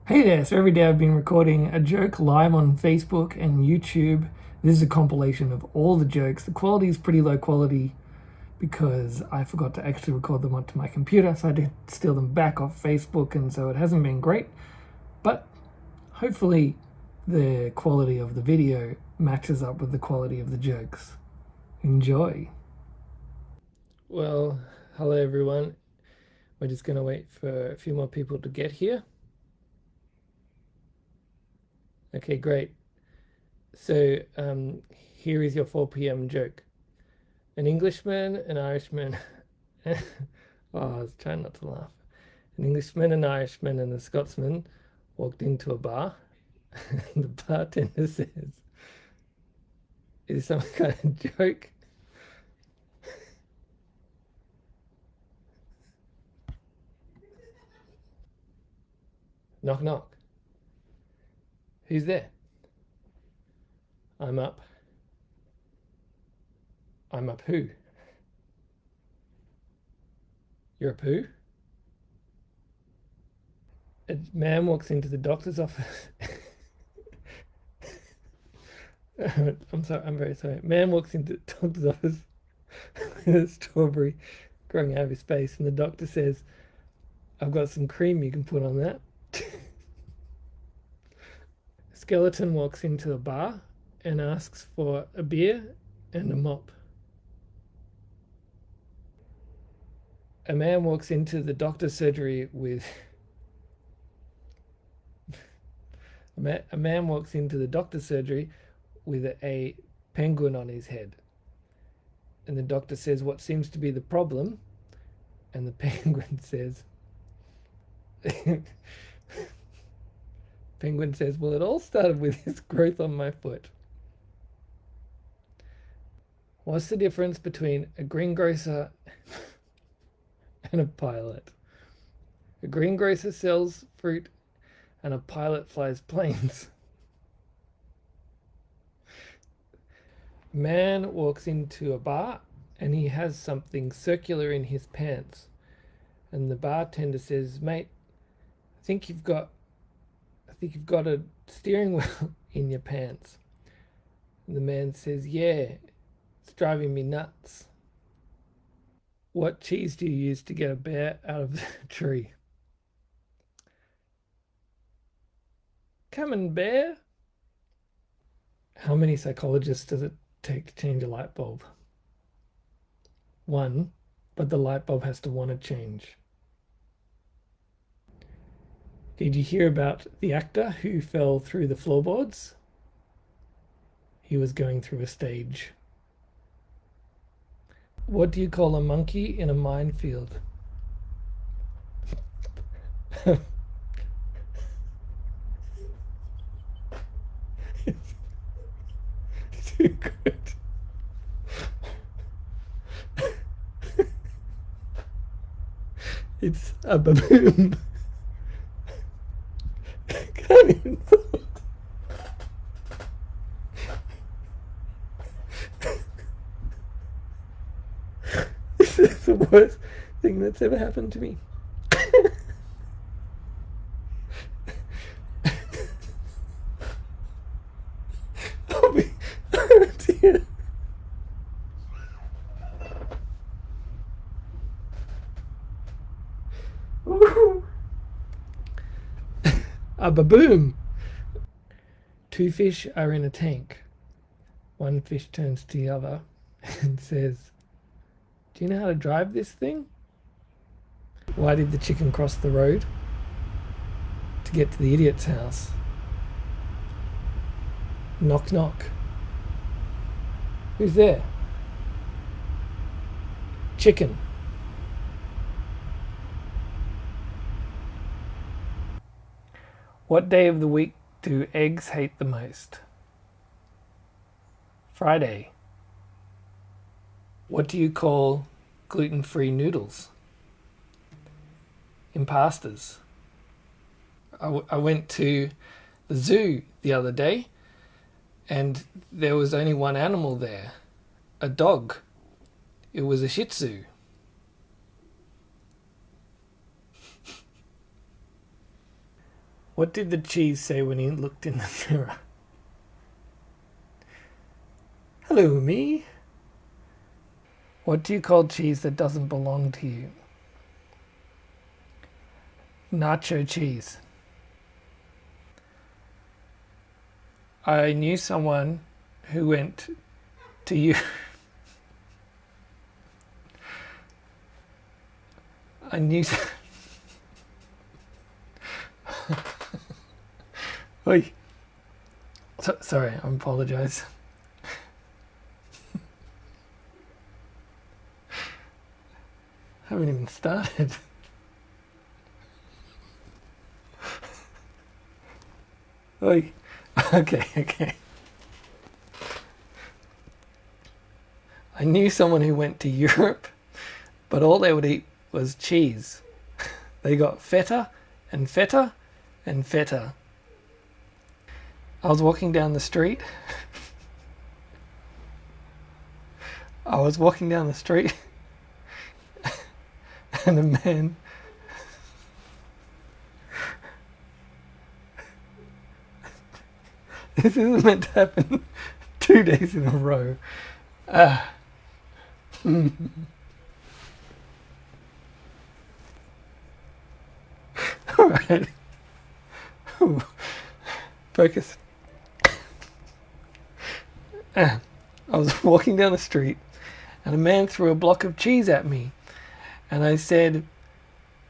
Hey there, so every day I've been recording a joke live on Facebook and YouTube. This is a compilation of all the jokes. The quality is pretty low quality because I forgot to actually record them onto my computer, so I had to steal them back off Facebook, and so it hasn't been great. But hopefully, the quality of the video matches up with the quality of the jokes. Enjoy. Well, hello everyone. We're just going to wait for a few more people to get here. Okay, great. So here is your 4 p.m. joke. An Englishman, an Irishman. Oh, I was trying not to laugh. An Englishman, an Irishman, and a Scotsman walked into a bar. The bartender says, "Is this some kind of joke?" Knock, knock. Who's there? I'm up. I'm up who? You're a poo? A man walks into the doctor's office. I'm sorry, I'm very sorry. Man walks into the doctor's office with a strawberry growing out of his face, and the doctor says, "I've got some cream you can put on that." A skeleton walks into a bar and asks for a beer and a mop. A man walks into the doctor's surgery with a man walks into the doctor's surgery with a penguin on his head. And the doctor says, "What seems to be the problem?" And the penguin says, Penguin says, "Well, it all started with this growth on my foot." What's the difference between a greengrocer and a pilot? A greengrocer sells fruit and a pilot flies planes. Man walks into a bar and he has something circular in his pants. And the bartender says, "Mate, I think you've got a steering wheel in your pants." And the man says, "Yeah, it's driving me nuts." What cheese do you use to get a bear out of the tree? Camembert. How many psychologists does it take to change a light bulb? One, but the light bulb has to want to change. Did you hear about the actor who fell through the floorboards? He was going through a stage. What do you call a monkey in a minefield? Too good. It's a baboon. Can't even This is the worst thing that's ever happened to me. Oh, oh dear. A baboon. Two fish are in a tank. One fish turns to the other and says, "Do you know how to drive this thing?" Why did the chicken cross the road? To get to the idiot's house. Knock, knock. Who's there? Chicken. What day of the week do eggs hate the most? Friday. What do you call gluten-free noodles? Impastas. I went to the zoo the other day and there was only one animal there, a dog. It was a Shih Tzu. What did the cheese say when he looked in the mirror? Hello, me. What do you call cheese that doesn't belong to you? Nacho cheese. I knew someone who went to you. I knew. Oi. Sorry, I apologize. Haven't even started. Oi. Okay. I knew someone who went to Europe, but all they would eat was cheese. They got feta and feta and feta. I was walking down the street. And a man this isn't meant to happen 2 days in a row. Alright. Focus. I was walking down the street and a man threw a block of cheese at me. And I said,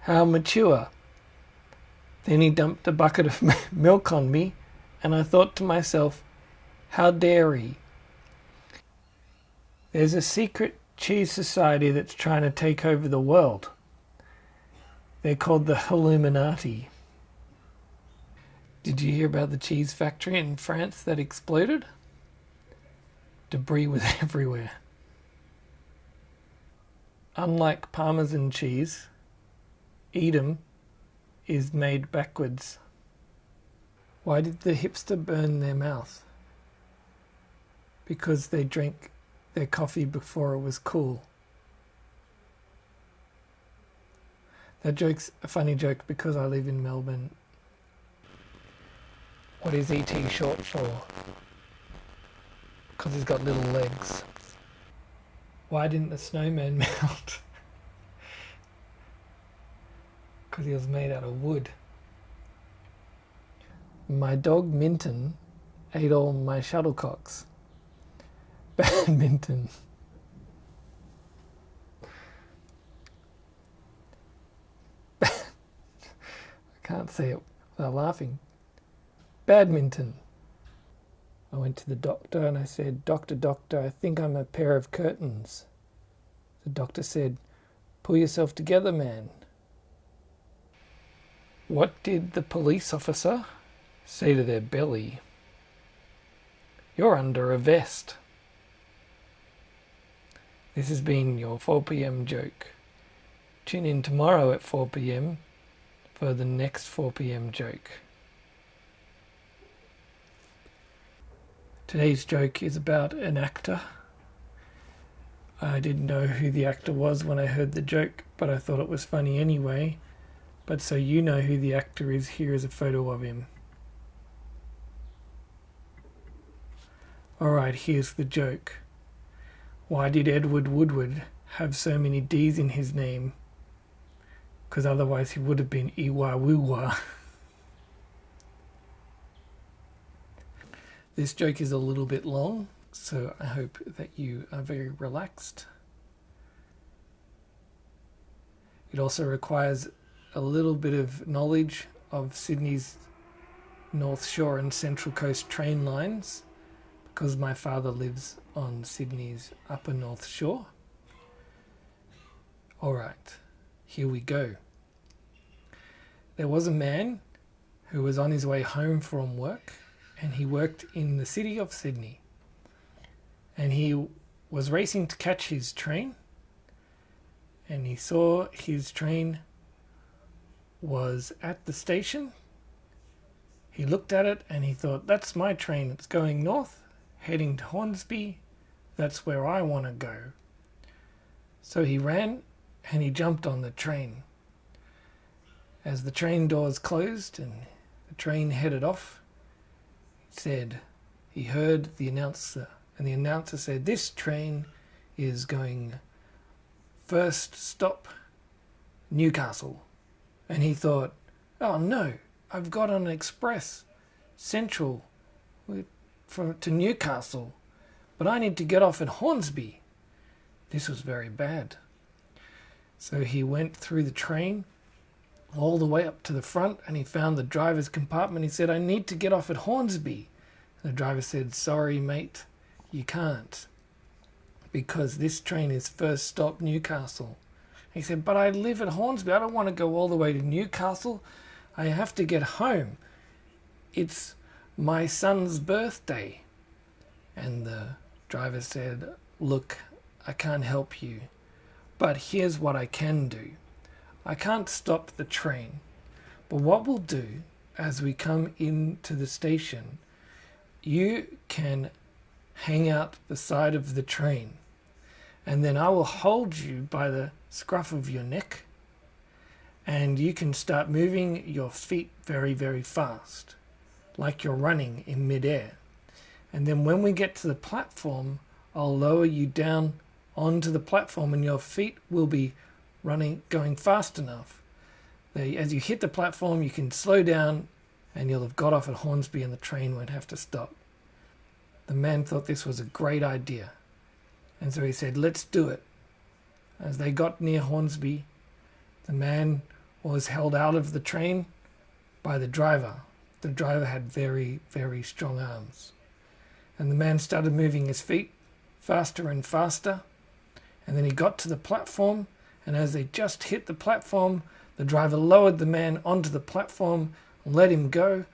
"How mature?" Then he dumped a bucket of milk on me, and I thought to myself, how dairy. There's a secret cheese society that's trying to take over the world. They're called the Illuminati. Did you hear about the cheese factory in France that exploded? Debris was everywhere. Unlike Parmesan cheese, Edam is made backwards. Why did the hipster burn their mouth? Because they drank their coffee before it was cool. That joke's a funny joke because I live in Melbourne. What is ET short for? Because he's got little legs. Why didn't the snowman melt? Because he was made out of wood. My dog Minton ate all my shuttlecocks. Badminton. I can't say it without laughing. Badminton. I went to the doctor and I said, Doctor, I think I'm a pair of curtains. The doctor said, pull yourself together, man. What did the police officer say to their belly? You're under a vest. This has been your 4 p.m. joke. Tune in tomorrow at 4 p.m. for the next 4 p.m. joke. Today's joke is about an actor. I didn't know who the actor was when I heard the joke, but I thought it was funny anyway. But so you know who the actor is, here is a photo of him. Alright, here's the joke. Why did Edward Woodward have so many D's in his name? Because otherwise he would have been Iwa-Woo-Wah. This joke is a little bit long, so I hope that you are very relaxed. It also requires a little bit of knowledge of Sydney's North Shore and Central Coast train lines, because my father lives on Sydney's Upper North Shore. Alright, here we go. There was a man who was on his way home from work, and he worked in the city of Sydney. And he was racing to catch his train, and he saw his train was at the station. He looked at it and he thought, that's my train, it's going north, heading to Hornsby, that's where I want to go. So he ran and he jumped on the train. As the train doors closed and the train headed off, he heard the announcer, and the announcer said, "This train is going first stop Newcastle." And he thought, "Oh no, I've got an express central to Newcastle, but I need to get off at Hornsby." This was very bad. So he went through the train all the way up to the front, and he found the driver's compartment. He said, "I need to get off at Hornsby." And the driver said, "Sorry, mate, you can't, because this train is first stop Newcastle." He said, "But I live at Hornsby. I don't want to go all the way to Newcastle. I have to get home. It's my son's birthday." And the driver said, "Look, I can't help you, but here's what I can do. I can't stop the train, but what we'll do as we come into the station, you can hang out the side of the train, and then I will hold you by the scruff of your neck, and you can start moving your feet very, very fast, like you're running in midair. And then when we get to the platform, I'll lower you down onto the platform, and your feet will be going fast enough. As you hit the platform, you can slow down, and you'll have got off at Hornsby, and the train won't have to stop." The man thought this was a great idea, and so he said, "Let's do it." As they got near Hornsby, the man was held out of the train by the driver. The driver had very, very strong arms. And the man started moving his feet faster and faster. And then he got to the platform, and as they just hit the platform, the driver lowered the man onto the platform and let him go.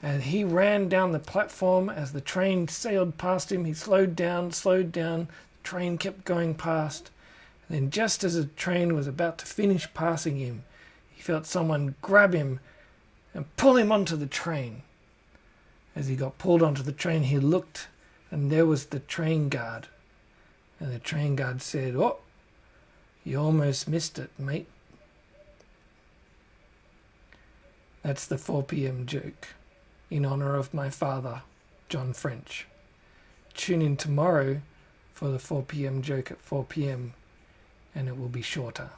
And he ran down the platform. As the train sailed past him, he slowed down. The train kept going past. And then just as the train was about to finish passing him, he felt someone grab him and pull him onto the train. As he got pulled onto the train, he looked, and there was the train guard. And the train guard said, "Oh, you almost missed it, mate." That's the 4 p.m. joke, in honor of my father, John French. Tune in tomorrow for the 4 p.m. joke at 4 p.m. and it will be shorter.